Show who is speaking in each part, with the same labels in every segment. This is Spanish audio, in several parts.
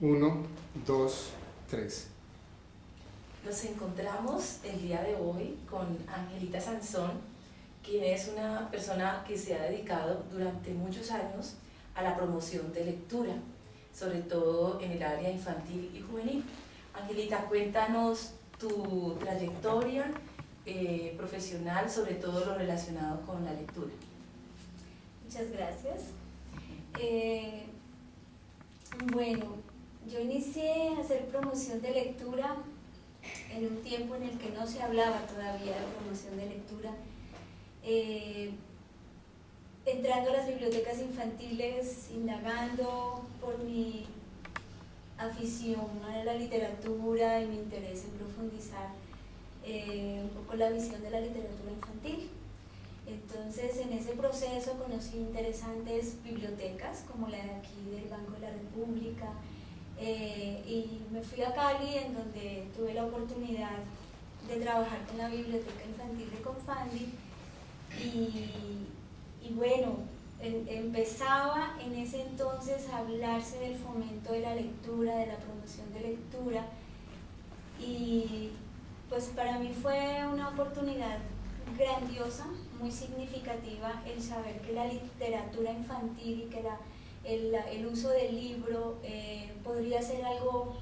Speaker 1: Uno, dos, tres.
Speaker 2: Nos encontramos el día de hoy con Angelita Sansón, quien es una persona que se ha dedicado durante muchos años a la promoción de lectura, sobre todo en el área infantil y juvenil. Angelita, cuéntanos tu trayectoria profesional, sobre todo lo relacionado con la lectura.
Speaker 3: Muchas gracias. Bueno, yo inicié a hacer promoción de lectura en un tiempo en el que no se hablaba todavía de promoción de lectura, entrando a las bibliotecas infantiles, indagando por mi afición a la literatura y mi interés en profundizar un poco la visión de la literatura infantil. Entonces, en ese proceso conocí interesantes bibliotecas como la de aquí del Banco de la República, y me fui a Cali, en donde tuve la oportunidad de trabajar con la biblioteca infantil de Confandi, y bueno, empezaba en ese entonces a hablarse del fomento de la lectura, de la promoción de lectura, y pues para mí fue una oportunidad grandiosa, muy significativa, el saber que la literatura infantil y que el uso del libro podría ser algo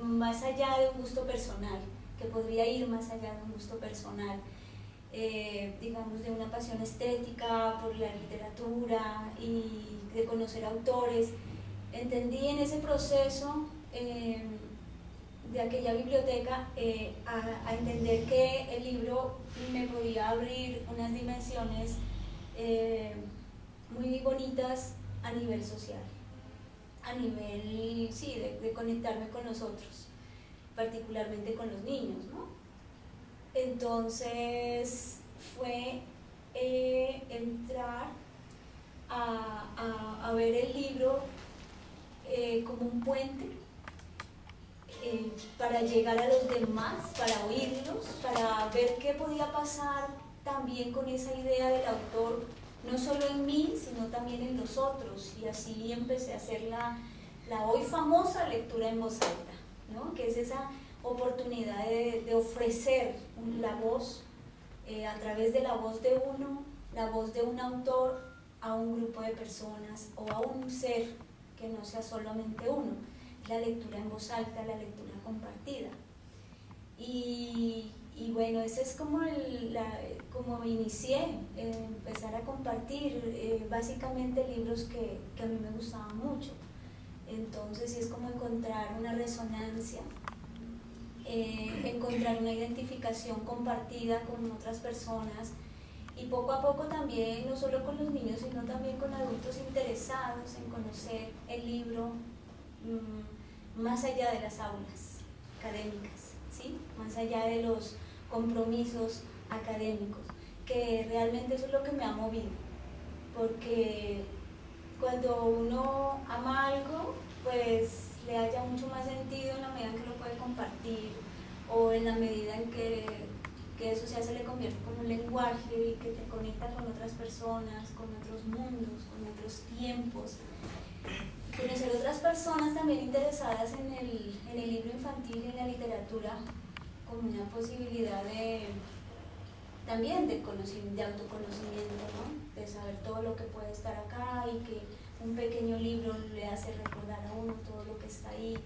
Speaker 3: más allá de un gusto personal, que podría ir más allá de un gusto personal, digamos, de una pasión estética por la literatura y de conocer autores. Entendí en ese proceso de aquella biblioteca a entender que el libro me podía abrir unas dimensiones muy bonitas a nivel social, a nivel, sí, de conectarme con los otros, particularmente con los niños, ¿no? Entonces fue entrar a ver el libro como un puente para llegar a los demás, para oírlos, para ver qué podía pasar también con esa idea del autor, no solo en mí, sino también en los otros. Y así empecé a hacer la hoy famosa lectura en voz alta, ¿no? Que es esa oportunidad de ofrecer la voz, a través de la voz de uno, la voz de un autor a un grupo de personas o a un ser que no sea solamente uno. La lectura en voz alta, la lectura compartida. Y bueno, ese es como como inicié, empezar a compartir básicamente libros que a mí me gustaban mucho. Entonces sí, es como encontrar una resonancia, encontrar una identificación compartida con otras personas, y poco a poco también, no solo con los niños, sino también con adultos interesados en conocer el libro más allá de las aulas académicas, ¿sí? Más allá de los compromisos académicos, que realmente eso es lo que me ha movido, porque cuando uno ama algo, pues le haya mucho más sentido en la medida en que lo puede compartir, o en la medida en que eso se le convierte como un lenguaje y que te conecta con otras personas, con otros mundos, con otros tiempos. Conocer otras personas también interesadas en el libro infantil y en la literatura como una posibilidad también de autoconocimiento, ¿no? De saber todo lo que puede estar acá, y que un pequeño libro le hace recordar a uno todo lo que está ahí,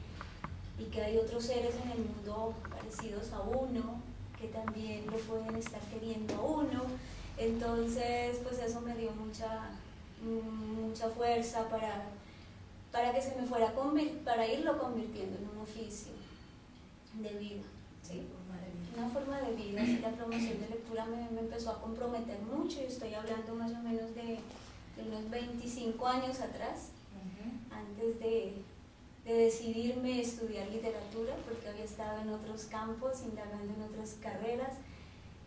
Speaker 3: y que hay otros seres en el mundo parecidos a uno que también lo pueden estar queriendo a uno. Entonces pues eso me dio mucha fuerza para que se me fuera para irlo convirtiendo en un oficio de vida, ¿sí? Una forma de vida. Sí, la promoción de lectura me empezó a comprometer mucho, y estoy hablando más o menos de unos 25 años atrás, antes de decidirme a estudiar literatura, porque había estado en otros campos, indagando en otras carreras,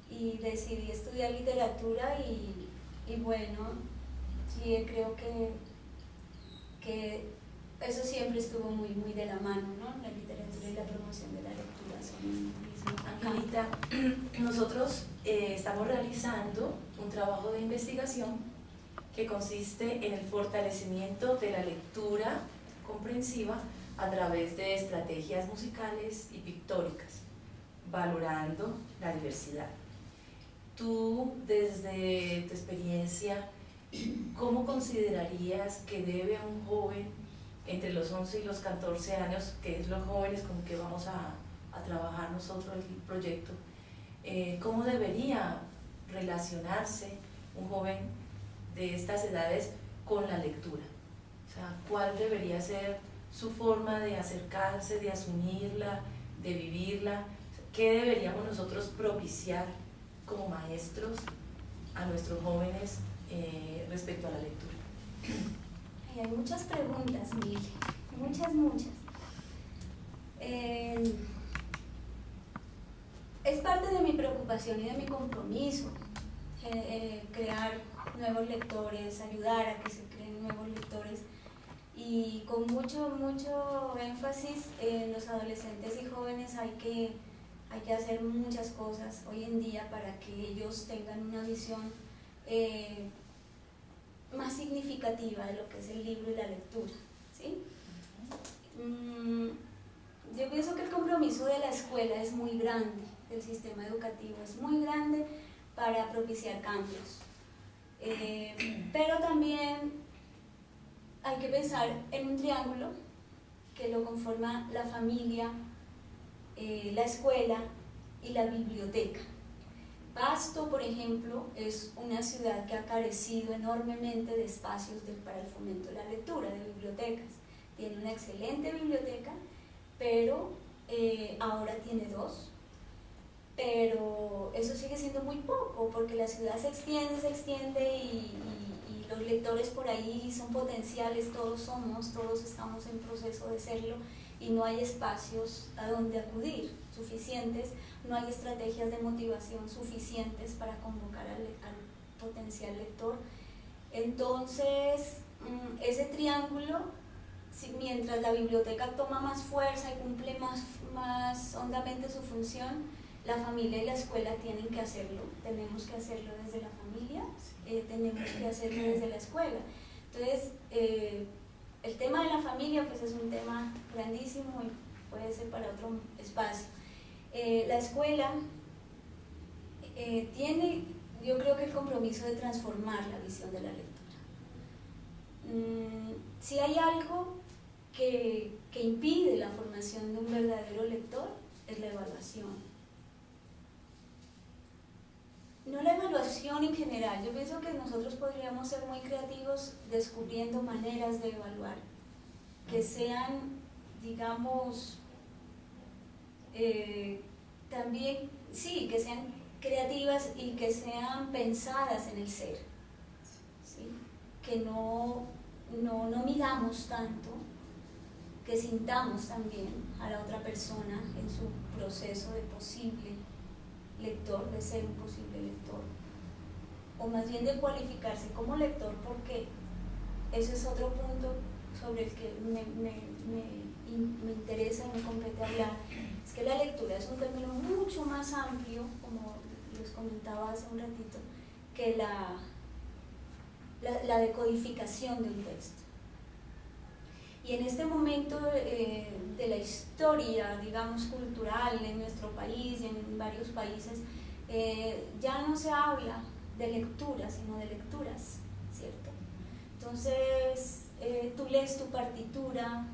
Speaker 3: y decidí estudiar literatura, y bueno, sí, creo que eso siempre estuvo muy, muy de la mano, ¿no? La literatura y la promoción de la lectura son un mismo campo.
Speaker 2: Angelita, nosotros estamos realizando un trabajo de investigación que consiste en el fortalecimiento de la lectura comprensiva a través de estrategias musicales y pictóricas, valorando la diversidad. Tú, desde tu experiencia, ¿cómo considerarías que debe un joven entre los 11 y los 14 años, que es los jóvenes con que vamos a trabajar nosotros el proyecto, cómo debería relacionarse un joven de estas edades con la lectura? O sea, ¿cuál debería ser su forma de acercarse, de asumirla, de vivirla? ¿Qué deberíamos nosotros propiciar como maestros a nuestros jóvenes respecto a la lectura?
Speaker 3: Hay muchas preguntas, Mili, muchas. Es parte de mi preocupación y de mi compromiso crear nuevos lectores, ayudar a que se creen nuevos lectores, y con mucho énfasis en los adolescentes y jóvenes hay que hacer muchas cosas hoy en día para que ellos tengan una visión más significativa de lo que es el libro y la lectura, ¿sí? Yo pienso que el compromiso de la escuela es muy grande, del sistema educativo es muy grande para propiciar cambios, pero también hay que pensar en un triángulo que lo conforma la familia, la escuela y la biblioteca. Pasto, por ejemplo, es una ciudad que ha carecido enormemente de espacios para el fomento de la lectura, de bibliotecas. Tiene una excelente biblioteca, pero ahora tiene 2. Pero eso sigue siendo muy poco, porque la ciudad se extiende y los lectores por ahí son potenciales, todos estamos en proceso de serlo, y no hay espacios a donde acudir suficientes, no hay estrategias de motivación suficientes para convocar al potencial lector. Entonces, ese triángulo, mientras la biblioteca toma más fuerza y cumple más hondamente su función, la familia y la escuela tienen que hacerlo. Tenemos que hacerlo desde la familia, tenemos que hacerlo desde la escuela. Entonces, el tema de la familia pues es un tema grandísimo y puede ser para otro espacio. La escuela tiene, yo creo que el compromiso de transformar la visión de la lectura. Si hay algo que impide la formación de un verdadero lector, es la evaluación. No la evaluación en general, yo pienso que nosotros podríamos ser muy creativos descubriendo maneras de evaluar que sean, digamos, también, sí, que sean creativas y que sean pensadas en el ser, ¿sí? Que no midamos tanto, que sintamos también a la otra persona en su proceso de posible lector, de ser un posible lector, o más bien de cualificarse como lector, porque ese es otro punto sobre el que me interesa y me compete hablar. Es que la lectura es un término mucho más amplio, como les comentaba hace un ratito, que la decodificación de un texto. Y en este momento de la historia, digamos, cultural en nuestro país y en varios países, ya no se habla de lectura, sino de lecturas, ¿cierto? Entonces, tú lees tu partitura,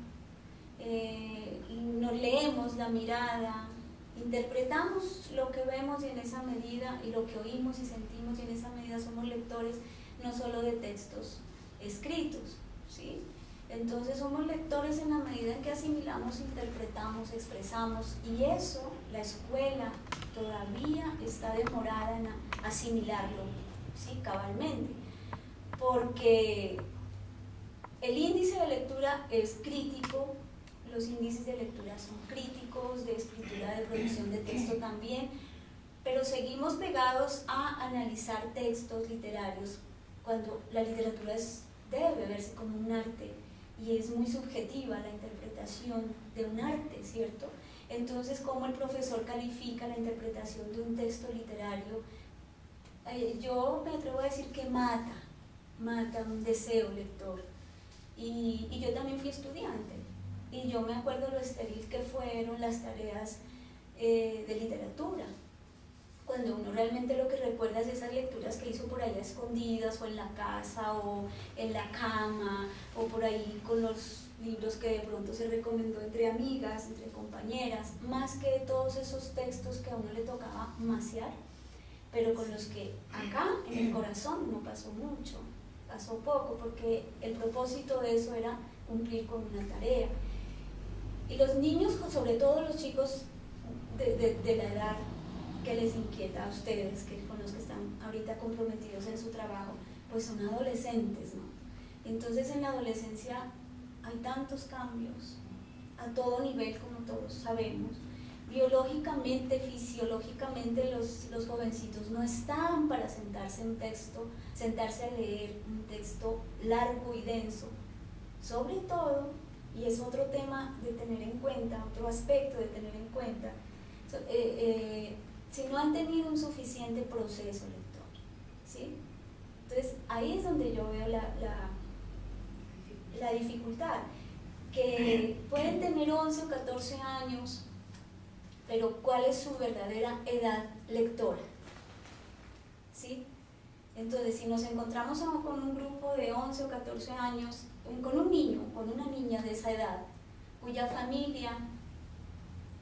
Speaker 3: nos leemos la mirada, interpretamos lo que vemos y en esa medida, y lo que oímos y sentimos, y en esa medida somos lectores no solo de textos escritos, ¿sí? Entonces somos lectores en la medida en que asimilamos, interpretamos, expresamos, y eso la escuela todavía está demorada en asimilarlo, ¿sí? Cabalmente, porque el índice de lectura es crítico, los índices de lectura son críticos, de escritura, de producción de texto también, pero seguimos pegados a analizar textos literarios cuando la literatura debe verse como un arte, y es muy subjetiva la interpretación de un arte, ¿cierto? Entonces, ¿cómo el profesor califica la interpretación de un texto literario? Yo me atrevo a decir que mata mata un deseo lector. Y yo también fui estudiante, y yo me acuerdo lo estéril que fueron las tareas de literatura, cuando uno realmente lo que recuerda es esas lecturas que hizo por allá escondidas, o en la casa, o en la cama, o por ahí con los libros que de pronto se recomendó entre amigas, entre compañeras, más que todos esos textos que a uno le tocaba maciar, pero con los que acá en el corazón no pasó mucho, pasó poco, porque el propósito de eso era cumplir con una tarea. Y los niños, sobre todo los chicos de la edad que les inquieta a ustedes, que con los que están ahorita comprometidos en su trabajo, pues son adolescentes, ¿no? Entonces en la adolescencia hay tantos cambios a todo nivel, como todos sabemos. Biológicamente, fisiológicamente los jovencitos no están para sentarse a leer un texto largo y denso. Sobre todo, y es otro tema de tener en cuenta, otro aspecto de tener en cuenta, si no han tenido un suficiente proceso lector, ¿sí? Entonces ahí es donde yo veo la dificultad, que pueden tener 11 o 14 años, pero ¿cuál es su verdadera edad lectora? ¿Sí? Entonces, si nos encontramos con un grupo de 11 o 14 años, con un niño, con una niña de esa edad, cuya familia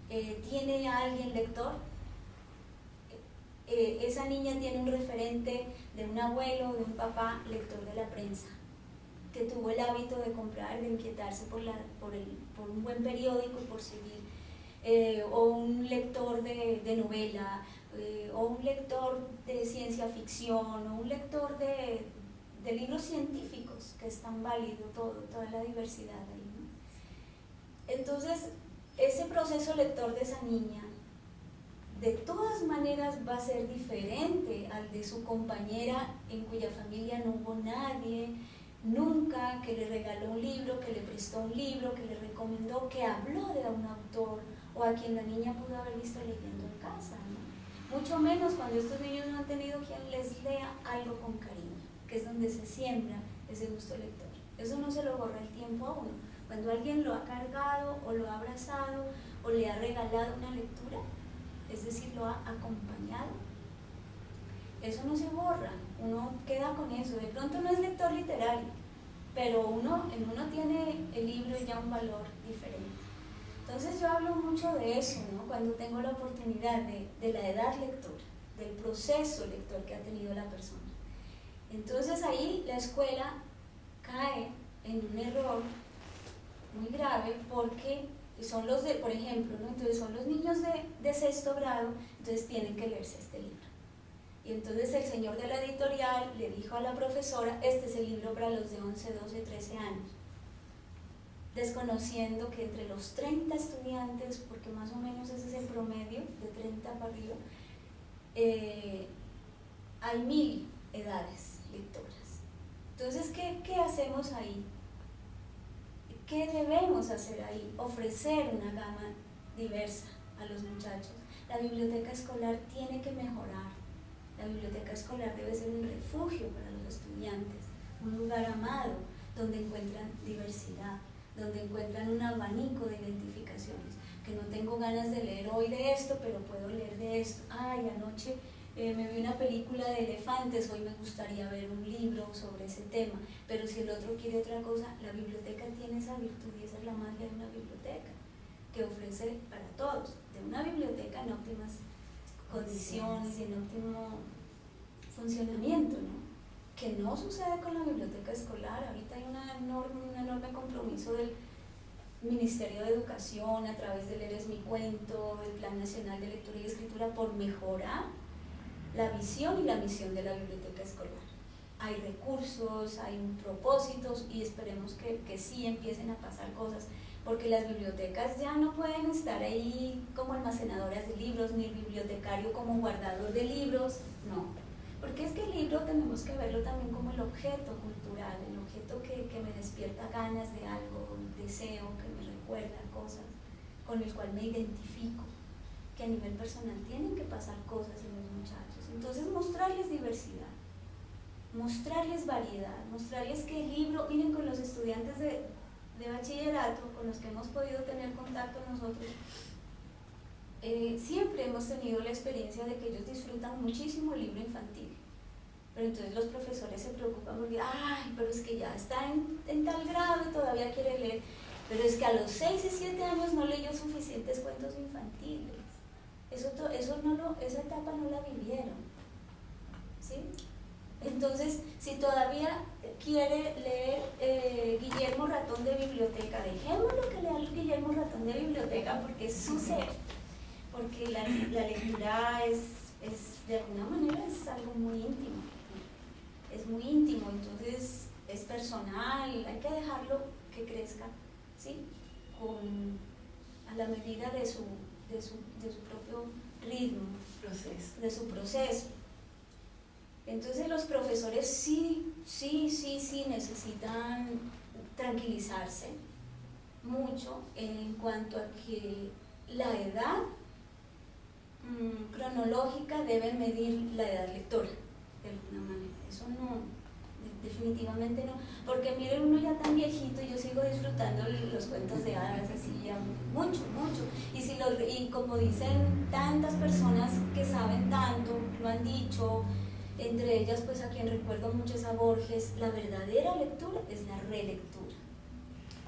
Speaker 3: tiene a alguien lector, esa niña tiene un referente de un abuelo, de un papá lector de la prensa, que tuvo el hábito de comprar, de inquietarse por un buen periódico y por seguir, o un lector de novela, o un lector de ciencia ficción, o un lector de libros científicos, que es tan válido toda la diversidad ahí, ¿no? Entonces, ese proceso lector de esa niña, de todas maneras va a ser diferente al de su compañera en cuya familia no hubo nadie nunca que le regaló un libro, que le prestó un libro, que le recomendó, que habló de un autor, o a quien la niña pudo haber visto leyendo en casa, ¿no? Mucho menos cuando estos niños no han tenido quien les lea algo con cariño, que es donde se siembra ese gusto lector. Eso no se lo borra el tiempo a uno. Cuando alguien lo ha cargado, o lo ha abrazado, o le ha regalado una lectura, es decir, lo ha acompañado, eso no se borra, uno queda con eso. De pronto no es lector literario, pero en uno tiene el libro ya un valor diferente. Entonces yo hablo mucho de eso, ¿no? Cuando tengo la oportunidad de la edad lectora, del proceso lector que ha tenido la persona. Entonces ahí la escuela cae en un error muy grave, porque son por ejemplo, ¿no? Entonces son los niños de sexto grado, entonces tienen que leerse este libro. Y entonces el señor de la editorial le dijo a la profesora, este es el libro para los de 11, 12, 13 años, desconociendo que entre los 30 estudiantes, porque más o menos ese es el promedio, de 30 para arriba, hay 1000 edades lectoras. Entonces, ¿qué hacemos ahí? ¿Qué debemos hacer ahí? Ofrecer una gama diversa a los muchachos. La biblioteca escolar tiene que mejorar. La biblioteca escolar debe ser un refugio para los estudiantes, un lugar amado donde encuentran diversidad, donde encuentran un abanico de identificaciones, que no tengo ganas de leer hoy de esto, pero puedo leer de esto. Ay, anoche me vi una película de elefantes, hoy me gustaría ver un libro sobre ese tema, pero si el otro quiere otra cosa, la biblioteca tiene esa virtud, y esa es la magia de una biblioteca, que ofrece para todos, de una biblioteca en óptimas condiciones y en óptimo funcionamiento, ¿no? Que no sucede con la biblioteca escolar. Ahorita hay un enorme compromiso del Ministerio de Educación a través del Eres mi Cuento, del Plan Nacional de Lectura y Escritura, por mejorar la visión y la misión de la biblioteca escolar. Hay recursos, hay propósitos, y esperemos que sí empiecen a pasar cosas, porque las bibliotecas ya no pueden estar ahí como almacenadoras de libros, ni el bibliotecario como guardador de libros, no. Porque es que el libro tenemos que verlo también como el objeto cultural, el objeto que me despierta ganas de algo, un deseo, que me recuerda cosas, con el cual me identifico, que a nivel personal tienen que pasar cosas en los muchachos. Entonces, mostrarles diversidad, mostrarles variedad, mostrarles que el libro, miren, con los estudiantes de bachillerato con los que hemos podido tener contacto nosotros, siempre hemos tenido la experiencia de que ellos disfrutan muchísimo el libro infantil, pero entonces los profesores se preocupan porque, ay, pero es que ya está en tal grado y todavía quiere leer, pero es que a los 6 y 7 años no leyó suficientes cuentos infantiles, esa etapa no la vivieron, ¿sí? Entonces, si todavía quiere leer Guillermo Ratón de Biblioteca, dejémoslo que lea Guillermo Ratón de Biblioteca porque es su ser, porque la lectura es de alguna manera es algo muy íntimo, es muy íntimo, entonces es personal, hay que dejarlo que crezca, ¿sí? A la medida de su propio ritmo, de su proceso. Entonces los profesores sí necesitan tranquilizarse mucho en cuanto a que la edad cronológica debe medir la edad lectora, de alguna manera. Eso no, definitivamente no, porque miren, uno ya tan viejito y yo sigo disfrutando los cuentos de hadas así ya mucho, y como dicen tantas personas que saben tanto, lo han dicho, entre ellas pues a quien recuerdo mucho es a Borges, la verdadera lectura es la relectura.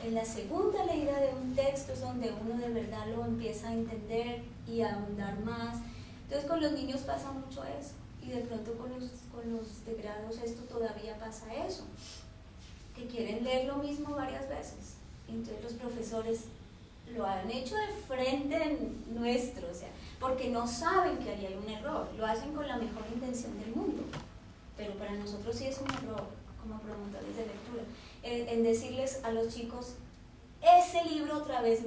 Speaker 3: En la segunda leída de un texto es donde uno de verdad lo empieza a entender y a ahondar más. Entonces con los niños pasa mucho eso, y de pronto con los de grado sexto todavía pasa eso, que quieren leer lo mismo varias veces. Entonces los profesores lo han hecho de frente nuestro, o sea, porque no saben que ahí hay un error, lo hacen con la mejor intención del mundo, pero para nosotros sí es un error como promotores de lectura, en decirles a los chicos, ese libro otra vez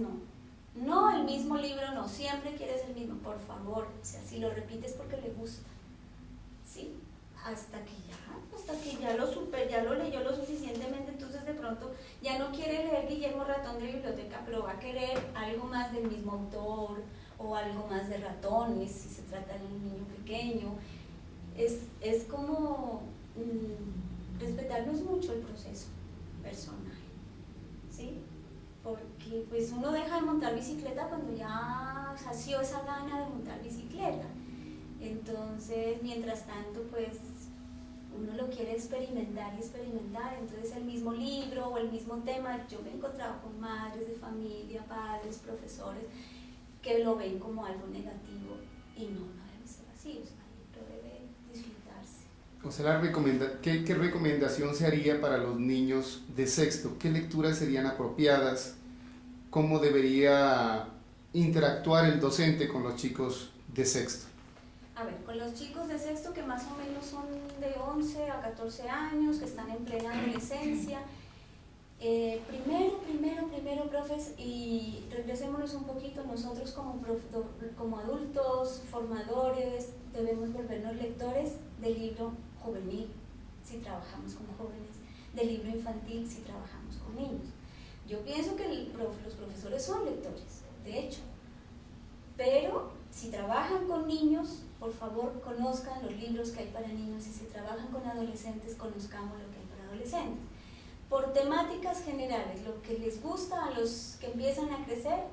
Speaker 3: no, el mismo libro no, siempre quieres el mismo, por favor, o sea, si lo repites porque le gusta, ¿sí? Hasta que ya lo leyó lo suficientemente, entonces de pronto ya no quiere leer Guillermo Ratón de Biblioteca, pero va a querer algo más del mismo autor, o algo más de ratones, si se trata de un niño pequeño. Es como respetarnos mucho el proceso personal, ¿sí? Porque pues uno deja de montar bicicleta cuando ya sació esa gana de montar bicicleta. Entonces, mientras tanto, pues uno lo quiere experimentar, entonces el mismo libro o el mismo tema, yo me he encontrado con madres de familia, padres, profesores, que lo ven como algo negativo, y no debe ser así, o sea, el libro debe disfrutarse.
Speaker 1: O sea, ¿qué recomendación se haría para los niños de sexto? ¿Qué lecturas serían apropiadas? ¿Cómo debería interactuar el docente con los chicos de sexto?
Speaker 3: A ver, con los chicos de sexto que más o menos son de 11 a 14 años, que están en plena adolescencia, primero, profes, y regresémonos un poquito, nosotros como adultos, formadores, debemos volvernos lectores del libro juvenil, si trabajamos con jóvenes, del libro infantil, si trabajamos con niños. Yo pienso que los profesores son lectores, de hecho, pero si trabajan con niños, por favor conozcan los libros que hay para niños, y si trabajan con adolescentes, conozcamos lo que hay para adolescentes. Por temáticas generales, lo que les gusta a los que empiezan a crecer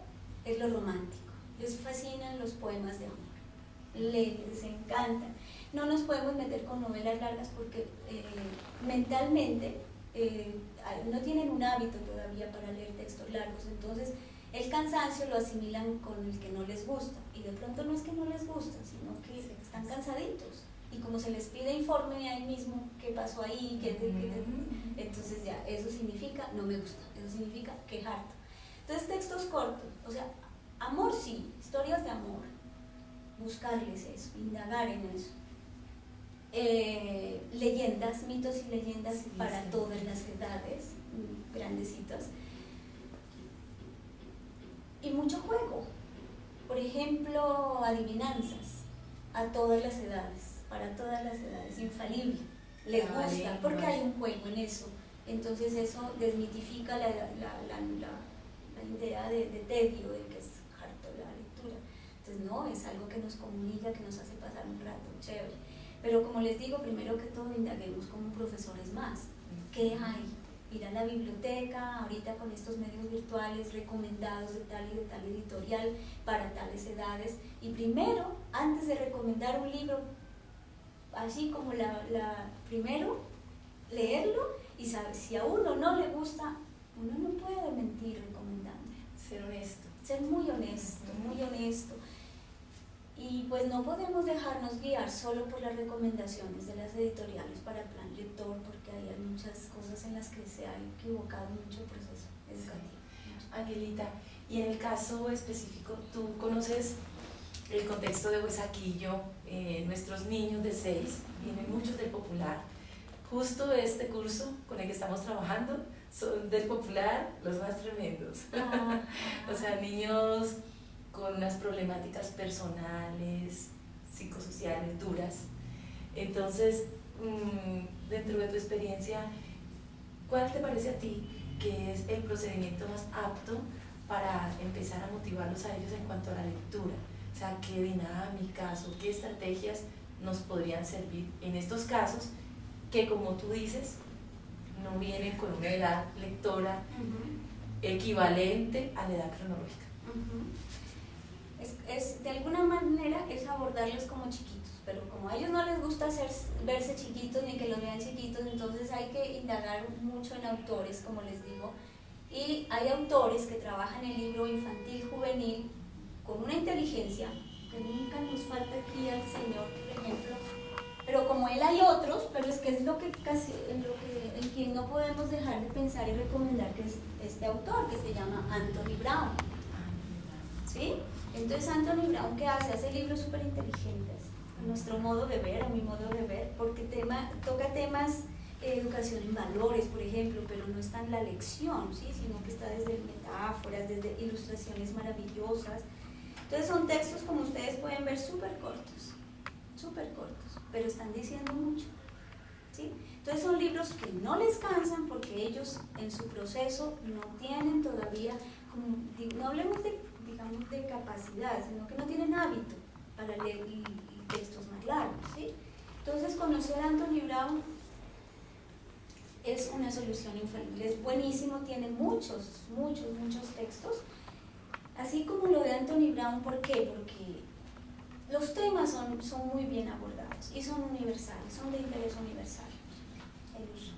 Speaker 3: es lo romántico, les fascinan los poemas de amor, les encantan. No nos podemos meter con novelas largas porque mentalmente no tienen un hábito todavía para leer textos largos, entonces el cansancio lo asimilan con el que no les gusta, y de pronto no es que no les gusta, sino que están cansaditos, y como se les pide informe ahí mismo qué pasó ahí, entonces ya eso significa no me gusta, eso significa que harto. Entonces textos cortos, o sea, amor sí, historias de amor, buscarles eso, indagar en eso. Leyendas, mitos y leyendas para todas las edades, grandecitas. Y mucho juego, por ejemplo, adivinanzas a todas las edades, para todas las edades, infalible, les gusta, porque hay un juego en eso, entonces eso desmitifica la idea de tedio, de que es harto la lectura, entonces no, es algo que nos comunica, que nos hace pasar un rato chévere. Pero como les digo, primero que todo indaguemos como profesores más. ¿Qué hay? Ir a la biblioteca, ahorita con estos medios virtuales recomendados de tal y de tal editorial para tales edades. Y primero, antes de recomendar un libro, así como primero, leerlo y saber si a uno no le gusta, uno no puede mentir recomendando.
Speaker 2: Ser honesto.
Speaker 3: Ser muy honesto, muy honesto. Y pues no podemos dejarnos guiar solo por las recomendaciones de las editoriales para el plan lector, porque ahí hay muchas cosas en las que se ha equivocado mucho el proceso educativo.
Speaker 2: Angelita, y en el caso específico, ¿tú conoces el contexto de Huesaquillo? Nuestros niños de 6, vienen muchos del Popular. Justo este curso con el que estamos trabajando son del Popular los más tremendos. O sea, niños con unas problemáticas personales, psicosociales duras. Entonces, dentro de tu experiencia, ¿cuál te parece a ti que es el procedimiento más apto para empezar a motivarlos a ellos en cuanto a la lectura? O sea, ¿qué dinámicas o qué estrategias nos podrían servir en estos casos que, como tú dices, no vienen con una edad lectora equivalente a la edad cronológica?
Speaker 3: De alguna manera es abordarlos como chiquitos, pero como a ellos no les gusta verse chiquitos ni que los vean chiquitos, entonces hay que indagar mucho en autores, como les digo, y hay autores que trabajan el libro infantil juvenil con una inteligencia que nunca nos falta aquí al Señor, por ejemplo, pero como él hay otros, pero es que es lo que casi en quien no podemos dejar de pensar y recomendar, que es este autor que se llama Anthony Brown. ¿Sí? Entonces Anthony Brown, ¿qué hace? Hace libros súper inteligentes, a nuestro modo de ver, a mi modo de ver, porque toca temas de educación en valores, por ejemplo, pero no está en la lección, ¿sí? Sino que está desde metáforas, desde ilustraciones maravillosas. Entonces son textos, como ustedes pueden ver, súper cortos, pero están diciendo mucho, ¿sí? Entonces son libros que no les cansan porque ellos en su proceso no tienen todavía, no hablemos de capacidad, sino que no tienen hábito para leer textos más largos, ¿sí? Entonces conocer a Anthony Brown es una solución infalible, es buenísimo, tiene muchos textos, así como lo de Anthony Brown. ¿Por qué? Porque los temas son muy bien abordados y son universales, son de interés universal, el uso.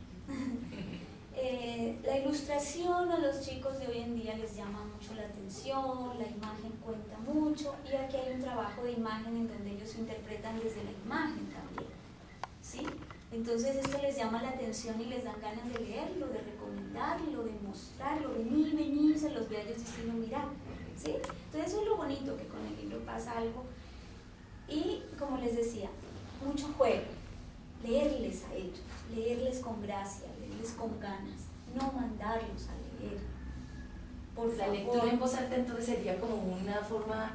Speaker 3: La ilustración a los chicos de hoy en día les llama mucho la atención, la imagen cuenta mucho, y aquí hay un trabajo de imagen en donde ellos interpretan desde la imagen también, ¿sí? Entonces esto les llama la atención y les dan ganas de leerlo, de recomendarlo, de mostrarlo, venir, se los ve a ellos diciendo, mira, ¿sí? Entonces eso es lo bonito, que con el libro pasa algo. Y como les decía, mucho juego, leerles a ellos, leerles con gracia, leerles con ganas, no mandarlos a leer. Por
Speaker 2: la
Speaker 3: favor.
Speaker 2: lectura en voz alta entonces sería como una forma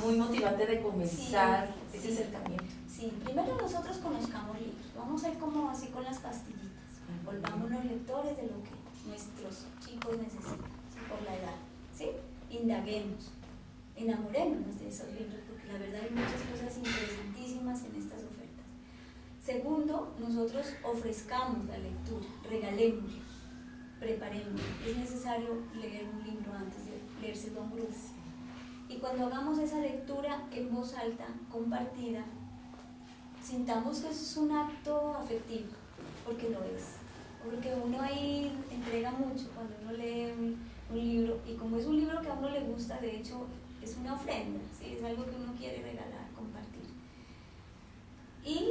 Speaker 2: muy motivante de comenzar ese acercamiento.
Speaker 3: Sí, primero nosotros conozcamos libros, vamos a ir como así con las pastillitas, volvámonos lectores de lo que nuestros chicos necesitan, ¿sí? Por la edad, ¿sí? Indaguemos, enamorémonos de esos libros, porque la verdad hay muchas cosas interesantísimas en estas ofertas. Segundo, nosotros ofrezcamos la lectura, regalémosla, preparémosla. Es necesario leer un libro antes de leérselo a un grupo. Y cuando hagamos esa lectura en voz alta, compartida, sintamos que eso es un acto afectivo, porque lo es. Porque uno ahí entrega mucho cuando uno lee un libro, y como es un libro que a uno le gusta, de hecho es una ofrenda, ¿sí? Es algo que uno quiere regalar, compartir. Y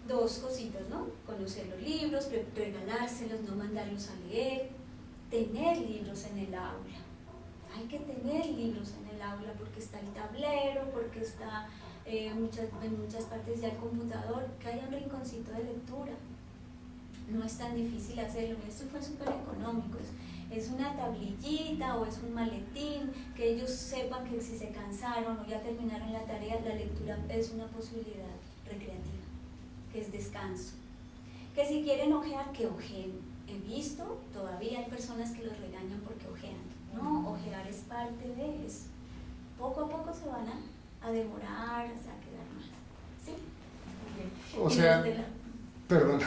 Speaker 3: dos cositas, ¿no? Conocer los libros, regalárselos, no mandarlos a leer, tener libros en el aula. Hay que tener libros en el aula porque está el tablero, porque está en muchas partes ya el computador, que haya un rinconcito de lectura. No es tan difícil hacerlo, esto fue súper económico, es una tablillita o es un maletín, que ellos sepan que si se cansaron o ya terminaron la tarea, la lectura es una posibilidad recreativa, que es descanso. Que si quieren ojear, que ojeen. He visto, todavía hay personas que los regañan porque ojean. No, ojear es parte de eso. Poco a poco se van a demorar hasta quedar más, ¿sí?
Speaker 1: O sea, perdón.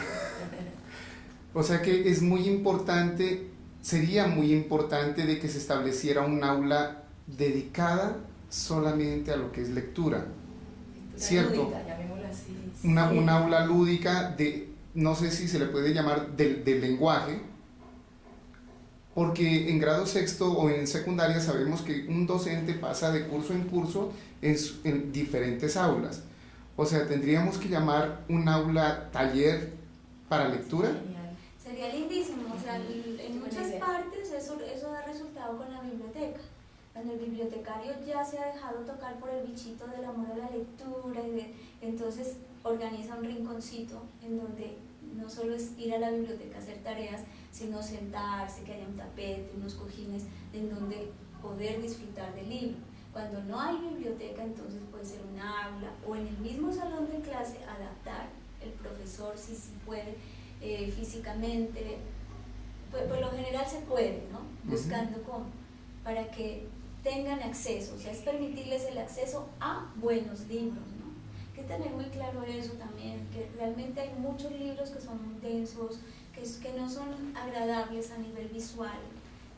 Speaker 1: O sea que es muy importante, sería muy importante de que se estableciera un aula dedicada solamente a lo que es lectura, ¿cierto?
Speaker 2: Lúdica, llamémosla así.
Speaker 1: Un aula lúdica de, no sé si se le puede llamar del lenguaje, porque en grado sexto o en secundaria sabemos que un docente pasa de curso en curso en diferentes aulas. O sea, tendríamos que llamar un aula taller para lectura.
Speaker 3: Genial. Sería lindísimo, o sea, en muchas partes eso da resultado con la biblioteca. Cuando el bibliotecario ya se ha dejado tocar por el bichito del amor a la lectura, entonces organiza un rinconcito en donde no solo es ir a la biblioteca a hacer tareas, sino sentarse, que haya un tapete, unos cojines, en donde poder disfrutar del libro. Cuando no hay biblioteca, entonces puede ser un aula o en el mismo salón de clase adaptar el profesor si puede físicamente, pues por lo general se puede, ¿no? Buscando cómo, para que tengan acceso, o sea, es permitirles el acceso a buenos libros, ¿no? Hay que tener muy claro eso también, que realmente hay muchos libros que son muy densos, que no son agradables a nivel visual,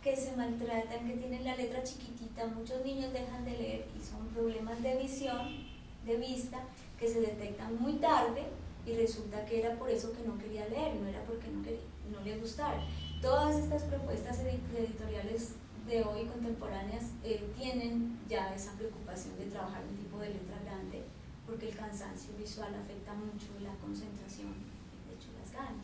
Speaker 3: que se maltratan, que tienen la letra chiquitita, muchos niños dejan de leer y son problemas de visión, de vista, que se detectan muy tarde y resulta que era por eso que no quería leer, no era porque no le gustara. Todas estas propuestas editoriales de hoy contemporáneas tienen ya esa preocupación de trabajar un tipo de letra grande porque el cansancio visual afecta mucho la concentración y de hecho las ganas.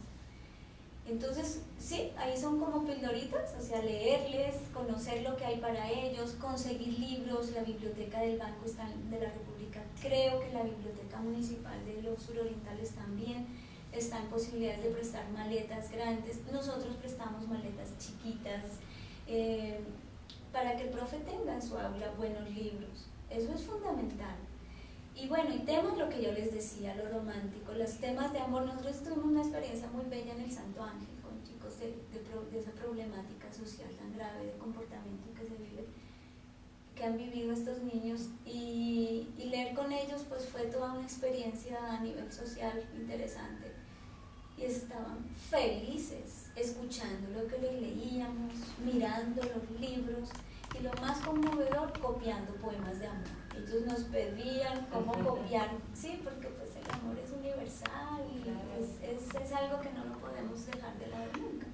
Speaker 3: Entonces, sí, ahí son como pildoritas, o sea, leerles, conocer lo que hay para ellos, conseguir libros, la biblioteca del Banco de la República, creo que la biblioteca municipal de los surorientales también está en posibilidades de prestar maletas grandes, nosotros prestamos maletas chiquitas, para que el profe tenga en su aula buenos libros, eso es fundamental. Y bueno, y temas, lo que yo les decía, lo romántico, los temas de amor. Nosotros tuvimos una experiencia muy bella en el Santo Ángel con chicos de esa problemática social tan grave de comportamiento que han vivido estos niños, y leer con ellos pues fue toda una experiencia a nivel social interesante, y estaban felices escuchando lo que les leíamos, mirando los libros, y lo más conmovedor, copiando poemas de amor. Ellos nos pedían cómo copiar, sí, porque pues el amor es universal y es algo que no lo podemos dejar de lado nunca.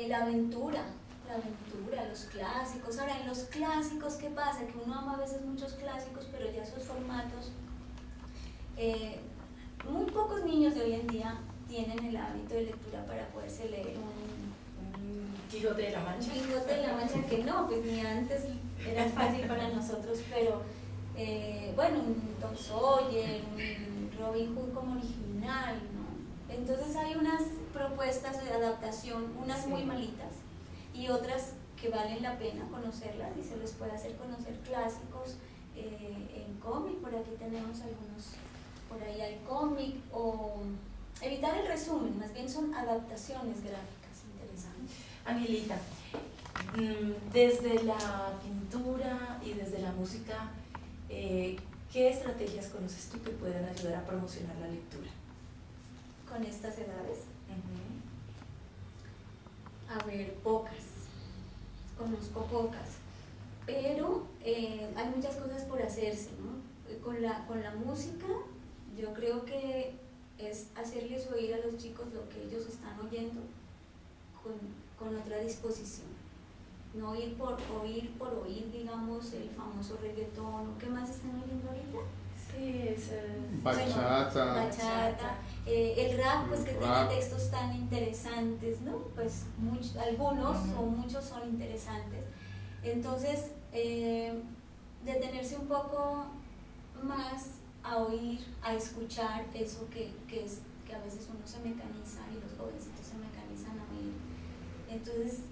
Speaker 3: La aventura, los clásicos. Ahora, en los clásicos, ¿qué pasa? Que uno ama a veces muchos clásicos, pero ya esos formatos, muy pocos niños de hoy en día tienen el hábito de lectura para poderse leer un
Speaker 2: Quijote de la Mancha.
Speaker 3: Quijote de la Mancha, que no, pues ni antes era fácil para nosotros, pero bueno, un Tom Sawyer, un Robin Hood como original, ¿no? Entonces hay unas propuestas de adaptación, unas muy malitas y otras que valen la pena conocerlas, y se les puede hacer conocer clásicos en cómic. Por aquí tenemos algunos, por ahí hay cómic, o evitar el resumen, más bien son adaptaciones gráficas interesantes.
Speaker 2: Angelita, desde la pintura y desde la música, ¿qué estrategias conoces tú que puedan ayudar a promocionar la lectura?
Speaker 3: Con estas edades, a ver, pocas, conozco pocas, pero hay muchas cosas por hacerse, ¿no? Con la música, yo creo que es hacerles oír a los chicos lo que ellos están oyendo con otra disposición, no oír por oír, digamos, el famoso reggaetón. ¿Qué más están oyendo ahorita?
Speaker 2: Sí, es
Speaker 1: bachata.
Speaker 3: El rap, pues que
Speaker 1: rap.
Speaker 3: tiene textos tan interesantes, ¿no? Pues algunos o muchos son interesantes. Entonces, detenerse un poco más a oír, a escuchar eso que a veces uno se mecaniza, y los jovencitos se mecanizan a oír. Entonces,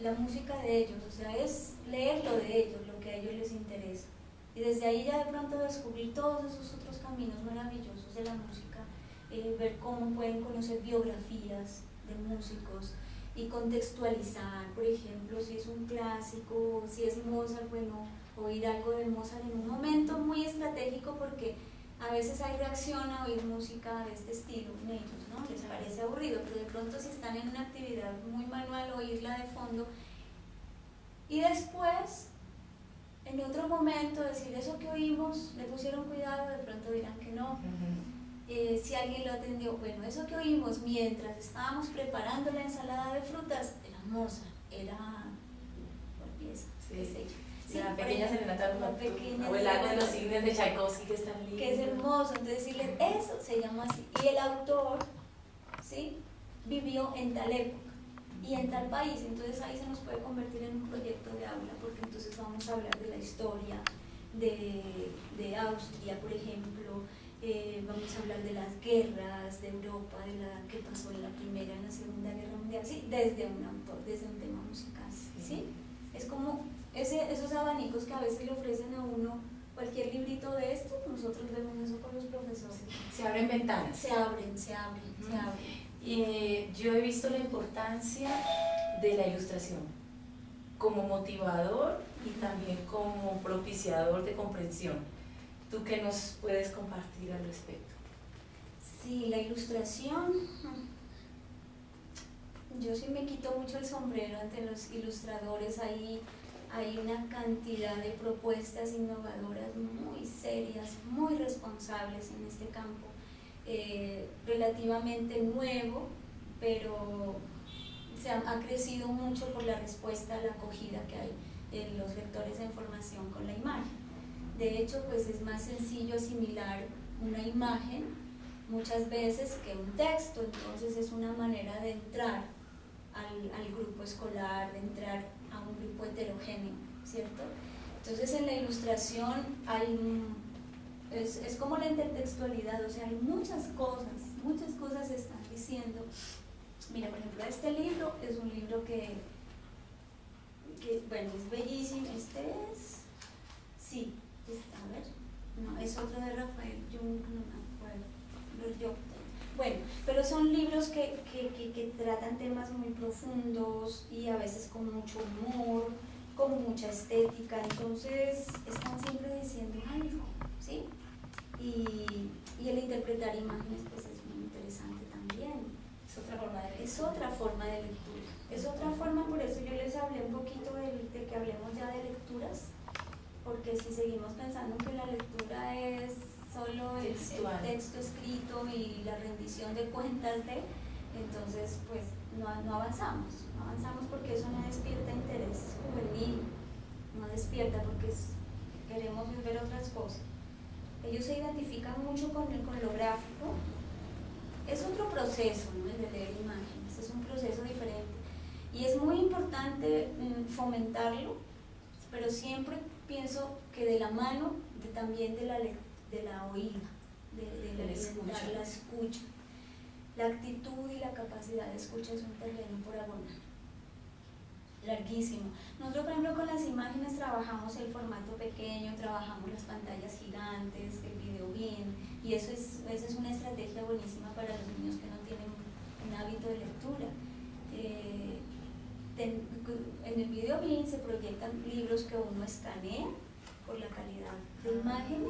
Speaker 3: la música de ellos, o sea, es leer lo de ellos, lo que a ellos les interesa. Y desde ahí ya de pronto descubrir todos esos otros caminos maravillosos de la música, ver cómo pueden conocer biografías de músicos y contextualizar, por ejemplo, si es un clásico, si es Mozart, bueno, oír algo de Mozart en un momento muy estratégico, porque a veces hay reacción a oír música de este estilo en ellos, ¿no? Les parece aburrido, pero de pronto si están en una actividad muy manual, oírla de fondo y después, en otro momento, decir eso que oímos, le pusieron cuidado, de pronto dirán que no. Si alguien lo atendió, bueno, eso que oímos mientras estábamos preparando la ensalada de frutas, era Mozart, era ¿cuál pieza?
Speaker 2: Sí.
Speaker 3: Sí,
Speaker 2: la pequeña serenata
Speaker 3: o
Speaker 2: el lago de los cisnes de Tchaikovsky, que es tan lindo.
Speaker 3: Que es hermoso, entonces decirle eso se llama así. Y el autor, ¿sí?, vivió en tal época y en tal país, entonces ahí se nos puede convertir en un proyecto de aula, porque entonces vamos a hablar de la historia de Austria, por ejemplo, vamos a hablar de las guerras de Europa, de la que pasó en la Primera y en la Segunda Guerra Mundial, ¿sí?, desde un autor, desde un tema musical, ¿sí? Es como esos abanicos que a veces le ofrecen a uno cualquier librito de esto, nosotros vemos eso con los profesores.
Speaker 2: Se abren ventanas.
Speaker 3: Se abren.
Speaker 2: Yo he visto la importancia de la ilustración como motivador y también como propiciador de comprensión. ¿Tú qué nos puedes compartir al respecto?
Speaker 3: Sí, la ilustración, yo sí me quito mucho el sombrero ante los ilustradores. Hay una cantidad de propuestas innovadoras muy serias, muy responsables en este campo, relativamente nuevo, pero ha crecido mucho por la respuesta, la acogida que hay en los lectores en formación con la imagen. De hecho, pues es más sencillo asimilar una imagen muchas veces que un texto, entonces es una manera de entrar al grupo escolar, de entrar a un grupo heterogéneo, ¿cierto? Entonces en la ilustración es como la intertextualidad, o sea, hay muchas cosas se están diciendo. Mira, por ejemplo, este libro es un libro que bueno, es bellísimo. A ver, no, es otro de Rafael Jung, no me acuerdo, bueno, pero son libros que tratan temas muy profundos y a veces con mucho humor, con mucha estética, entonces están siempre diciendo algo, ¿sí? Y el interpretar imágenes pues es muy interesante también.
Speaker 2: Es otra forma de lectura.
Speaker 3: Es otra forma de lectura. Es otra forma, por eso yo les hablé un poquito de que hablemos ya de lecturas, porque si seguimos pensando que la lectura es solo el texto escrito y la rendición de cuentas entonces pues no avanzamos porque eso no despierta interés juvenil, no despierta porque queremos ver otras cosas. Ellos se identifican mucho con lo gráfico. Es otro proceso, ¿no?, el de leer imágenes, es un proceso diferente y es muy importante fomentarlo, pero siempre pienso que de la mano también de la oída, de la escucha. La actitud y la capacidad de escucha es un terreno por abonar, larguísimo. Nosotros, por ejemplo, con las imágenes trabajamos el formato pequeño, trabajamos las pantallas gigantes, el video bien, y esa es una estrategia buenísima para los niños que no tienen un hábito de lectura. En el video bien se proyectan libros que uno escanea por la calidad de imagen,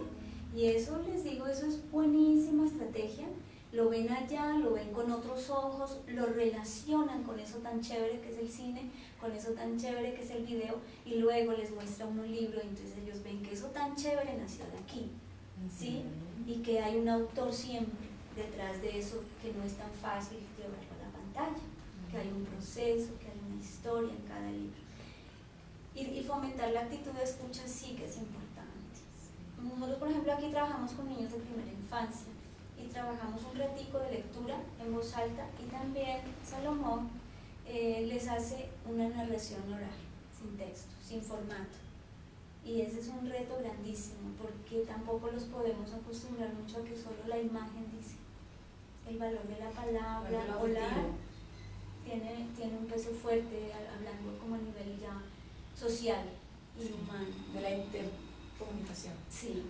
Speaker 3: y eso les digo, eso es buenísima estrategia. Lo ven allá, lo ven con otros ojos, lo relacionan con eso tan chévere que es el cine, con eso tan chévere que es el video, y luego les muestra un libro, y entonces ellos ven que eso tan chévere nació de aquí, ¿sí? Y que hay un autor siempre detrás de eso, que no es tan fácil llevarlo a la pantalla, que hay un proceso, que hay una historia en cada libro. Y fomentar la actitud de escucha sí que es importante. Nosotros, por ejemplo, aquí trabajamos con niños de primera infancia y trabajamos un ratico de lectura en voz alta, y también Salomón les hace una narración oral, sin texto, sin formato. Y ese es un reto grandísimo, porque tampoco los podemos acostumbrar mucho a que solo la imagen dice. El valor de la palabra oral tiene un peso fuerte, hablando como a nivel ya social y humano.
Speaker 2: De la intercomunicación.
Speaker 3: Sí.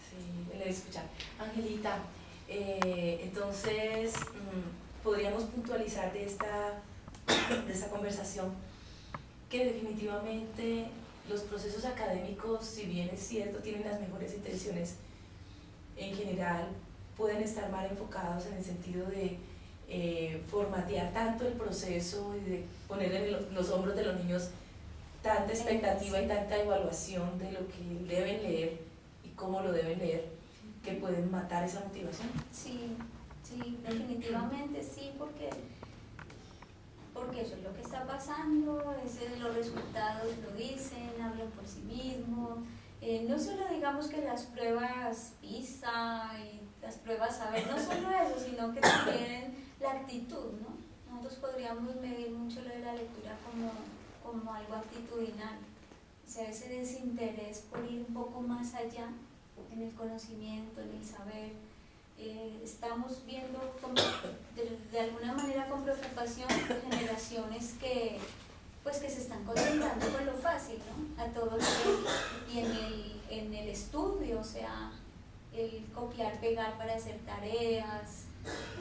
Speaker 2: Sí, el escuchar. Angelita, entonces podríamos puntualizar de esta conversación que definitivamente los procesos académicos, si bien es cierto, tienen las mejores intenciones, en general pueden estar mal enfocados en el sentido de formatear tanto el proceso y de poner en los hombros de los niños tanta expectativa y tanta evaluación de lo que deben leer y cómo lo deben leer, que pueden matar esa motivación.
Speaker 3: Sí, sí, definitivamente sí, porque eso es lo que está pasando, los resultados lo dicen, hablan por sí mismos. No solo digamos que las pruebas PISA y las pruebas saber, no solo eso, sino que también la actitud, ¿no? Nosotros podríamos medir mucho lo de la lectura como algo actitudinal, o sea, ese desinterés por ir un poco más allá en el conocimiento, en el saber. Estamos viendo como, de alguna manera con preocupación generaciones que se están concentrando con lo fácil, ¿no? A todo nivel y en el estudio, o sea, el copiar, pegar para hacer tareas,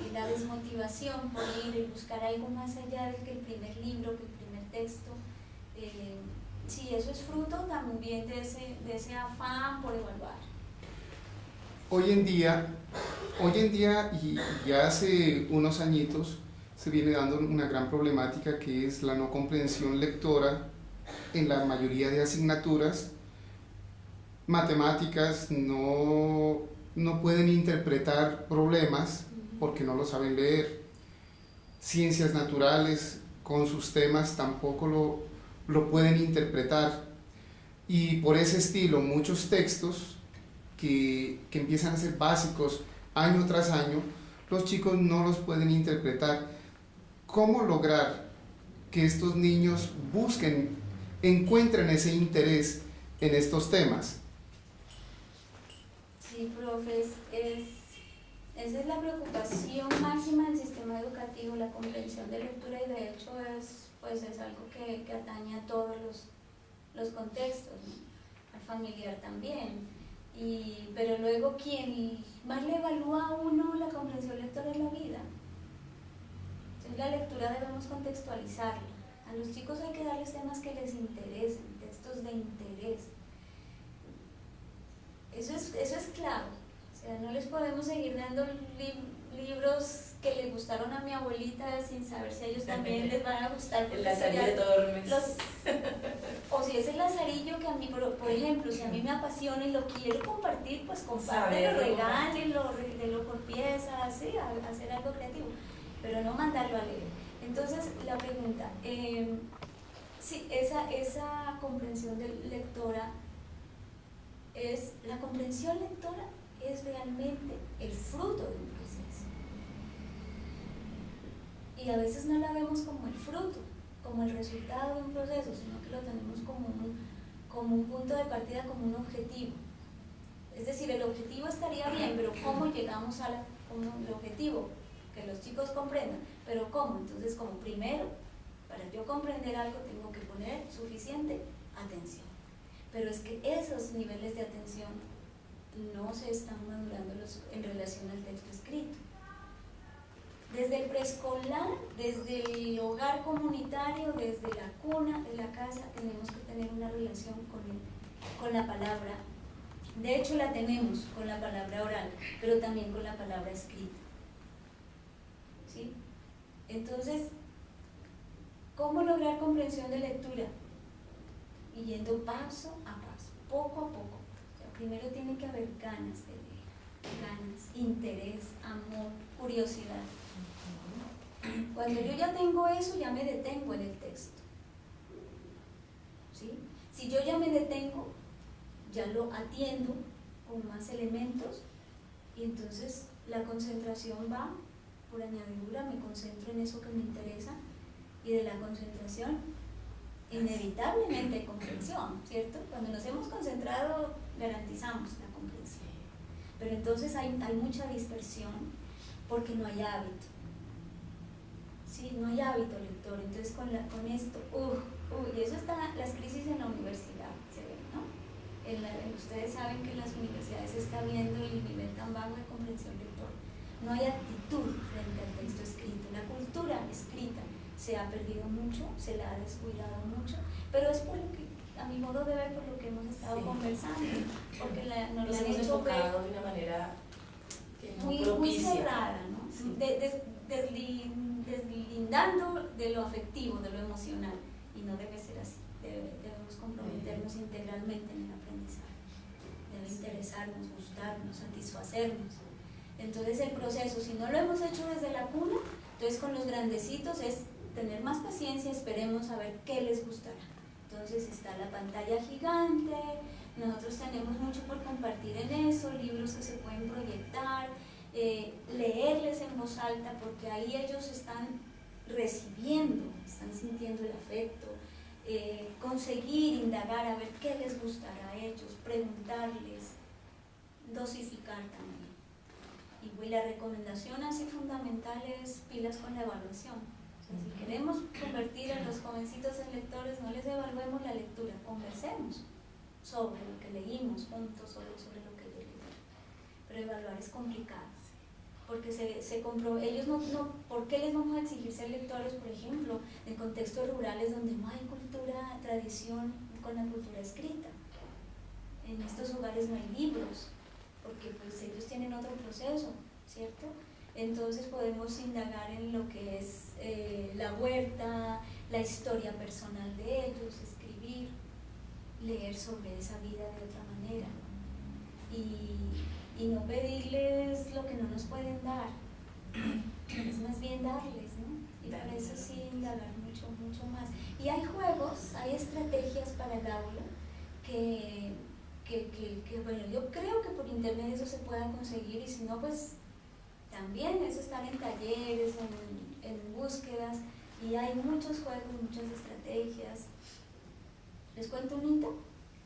Speaker 3: y la desmotivación por ir y buscar algo más allá que el primer libro, que el primer texto. Sí, eso es fruto también de ese afán por evaluar.
Speaker 1: Hoy en día y ya hace unos añitos se viene dando una gran problemática, que es la no comprensión lectora en la mayoría de asignaturas. Matemáticas no pueden interpretar problemas porque no lo saben leer. Ciencias naturales con sus temas tampoco lo pueden interpretar. Y por ese estilo, muchos textos que empiezan a ser básicos año tras año, los chicos no los pueden interpretar. ¿Cómo lograr que estos niños encuentren ese interés en estos temas?
Speaker 3: Sí, profe, esa es la preocupación máxima del sistema educativo, la comprensión de lectura, y de hecho es algo que atañe a todos los contextos, ¿no? Al familiar también. Pero luego quien más le evalúa a uno la comprensión lectora es la vida. Entonces la lectura debemos contextualizarla. A los chicos hay que darles temas que les interesen, textos de interés. Eso es clave. O sea, no les podemos seguir dando libros que le gustaron a mi abuelita sin saber si a ellos también les van a gustar.
Speaker 2: El Lazarillo de Tormes.
Speaker 3: O si es el Lazarillo que a mí, por ejemplo, si a mí me apasiona y lo quiero compartir, pues compártelo, regálenlo, léelo por piezas, ¿sí? Hacer algo creativo, pero no mandarlo a leer. Entonces, la pregunta, sí, esa comprensión lectora la comprensión lectora es realmente el fruto de un proceso. Y a veces no la vemos como el fruto, como el resultado de un proceso, sino que lo tenemos como un punto de partida, como un objetivo. Es decir, el objetivo estaría bien, pero ¿cómo llegamos al objetivo? Que los chicos comprendan, pero ¿cómo? Entonces, como primero, para yo comprender algo tengo que poner suficiente atención. Pero es que esos niveles de atención no se están madurando en relación al texto escrito. Desde el preescolar, desde el hogar comunitario, desde la cuna, de la casa, tenemos que tener una relación con la palabra. De hecho, la tenemos con la palabra oral, pero también con la palabra escrita. ¿Sí? Entonces, ¿cómo lograr comprensión de lectura? Y yendo paso a paso, poco a poco. O sea, primero tiene que haber ganas de leer, ganas, interés, amor, curiosidad. Cuando yo ya tengo eso, ya me detengo en el texto. ¿Sí? Si yo ya me detengo, ya lo atiendo con más elementos, y entonces la concentración va por añadidura, me concentro en eso que me interesa, y de la concentración inevitablemente hay comprensión, ¿cierto? Cuando nos hemos concentrado garantizamos la comprensión, pero entonces hay mucha dispersión porque no hay hábito. Sí, no hay hábito lector. Entonces con esto, y eso está, las crisis en la universidad se ven, ¿no? Ustedes saben que en las universidades se está viendo el nivel tan bajo de comprensión lectora. No hay actitud frente al texto escrito. La cultura escrita se ha perdido mucho, se la ha descuidado mucho, pero es por lo que, a mi modo de ver, por lo que hemos estado conversando, porque nos
Speaker 2: han
Speaker 3: hecho
Speaker 2: enfocado de una manera Que no
Speaker 3: muy
Speaker 2: propicia.
Speaker 3: cerrada, ¿no?
Speaker 2: Sí.
Speaker 3: Deslindando de lo afectivo, de lo emocional, y no debe ser así. Debemos comprometernos integralmente en el aprendizaje. Debe interesarnos, gustarnos, satisfacernos. Entonces el proceso, si no lo hemos hecho desde la cuna, entonces con los grandecitos es tener más paciencia, esperemos a ver qué les gustará. Entonces está la pantalla gigante, nosotros tenemos mucho por compartir en eso, libros que se pueden proyectar, leerles en voz alta, porque ahí ellos están recibiendo, están sintiendo el afecto, conseguir indagar a ver qué les gustará a ellos, preguntarles, dosificar también. Y la recomendación así fundamental es pilas con la evaluación. O sea, si queremos convertir a los jovencitos en lectores, no les evaluemos la lectura, conversemos sobre lo que leímos juntos, sobre lo que ellos leyeron. Pero evaluar es complicado, porque ellos no, ¿por qué les vamos a exigir ser lectores, por ejemplo, en contextos rurales donde no hay cultura, tradición con la cultura escrita? En estos hogares no hay libros, porque pues ellos tienen otro proceso, ¿cierto? Entonces podemos indagar en lo que es la huerta, la historia personal de ellos, escribir, leer sobre esa vida de otra manera y no pedirles lo que no nos pueden dar, es más bien darles, ¿no? Y para eso sí indagar mucho, mucho más. Y hay juegos, hay estrategias para el aula que bueno, yo creo que por internet eso se pueda conseguir, y si no, pues también es estar en talleres, en búsquedas, y hay muchos juegos, muchas estrategias. ¿Les cuento un hito?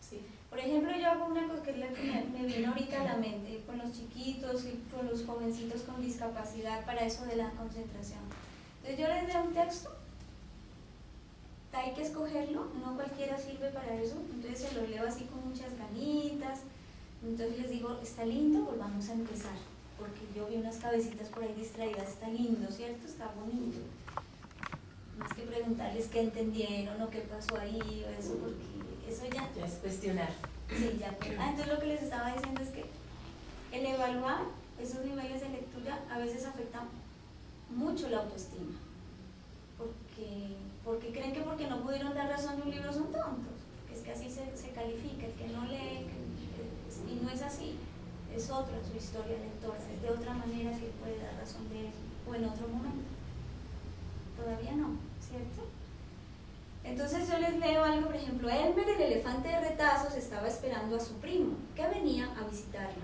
Speaker 2: Sí.
Speaker 3: Por ejemplo, yo hago una cosa que es la que me vino ahorita a la mente, con los chiquitos y con los jovencitos con discapacidad, para eso de la concentración. Entonces yo les doy un texto, hay que escogerlo, no cualquiera sirve para eso, entonces se lo leo así con muchas ganitas, entonces les digo, está lindo, pues vamos a empezar, porque yo vi unas cabecitas por ahí distraídas, está lindo, ¿cierto? Está bonito. Más que preguntarles qué entendieron o qué pasó ahí o eso, porque eso ya
Speaker 2: es cuestionar.
Speaker 3: Sí, ya. Entonces lo que les estaba diciendo es que el evaluar esos niveles de lectura a veces afecta mucho la autoestima, porque creen que porque no pudieron dar razón de un libro son tontos, que es que así se califica, el que no lee, y no es así, es otra su historia lectora, es de otra manera que puede dar razón de él, o en otro momento. Todavía no, ¿cierto? Entonces yo les leo algo, por ejemplo, Elmer, el elefante de retazos, estaba esperando a su primo, que venía a visitarlo.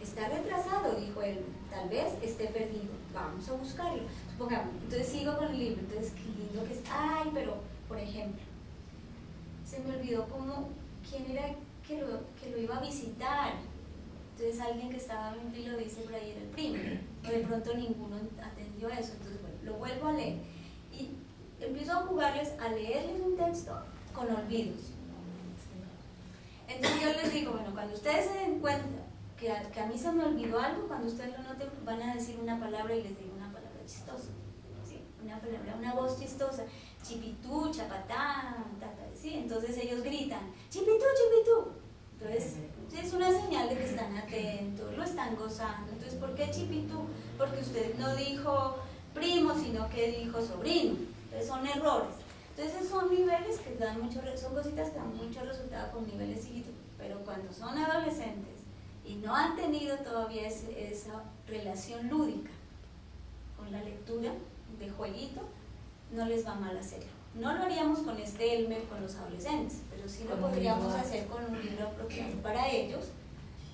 Speaker 3: Está retrasado, dijo Elmer, tal vez esté perdido, vamos a buscarlo. Supongamos, entonces sigo con el libro, entonces qué lindo que está, ay, pero, por ejemplo, se me olvidó quién era que lo iba a visitar. Entonces alguien que estaba viendo y lo dice por ahí era el primo, o de pronto ninguno atendió eso, entonces bueno, lo vuelvo a leer. Y empiezo a jugarles, a leerles un texto con olvidos. Entonces yo les digo, bueno, cuando ustedes se den cuenta que a mí se me olvidó algo, cuando ustedes lo noten, van a decir una palabra y les digo una palabra chistosa, ¿sí? Una palabra, una voz chistosa, chipitú, chapatá, tata, ¿sí? Entonces ellos gritan, chipitú, chipitú. Entonces es una señal de que están atentos, lo están gozando. Entonces, ¿por qué chipitú? Porque usted no dijo primo, sino que dijo sobrino. Entonces son errores. Entonces son niveles que dan son cositas que dan mucho resultado con niveles chiquitos, pero cuando son adolescentes y no han tenido todavía esa relación lúdica con la lectura de jueguito, no les va mal hacerlo. No lo haríamos con Elmer, con los adolescentes, pero sí lo podríamos hacer con un libro apropiado para ellos,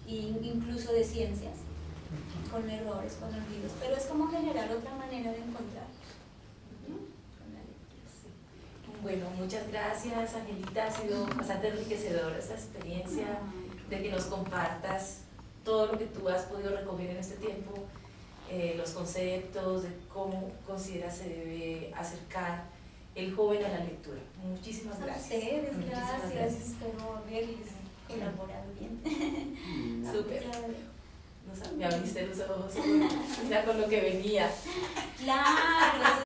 Speaker 3: incluso de ciencias, con errores, con olvidos, pero es como generar otra manera de encontrarlos.
Speaker 2: Bueno, muchas gracias, Angelita, ha sido bastante enriquecedora esta experiencia de que nos compartas todo lo que tú has podido recoger en este tiempo, los conceptos de cómo consideras se debe acercar el joven a la lectura. Muchísimas gracias.
Speaker 3: A ustedes, gracias. Espero haberles colaborado bien.
Speaker 2: Súper. Me abriste los ojos, ya con lo que venía.
Speaker 3: Claro.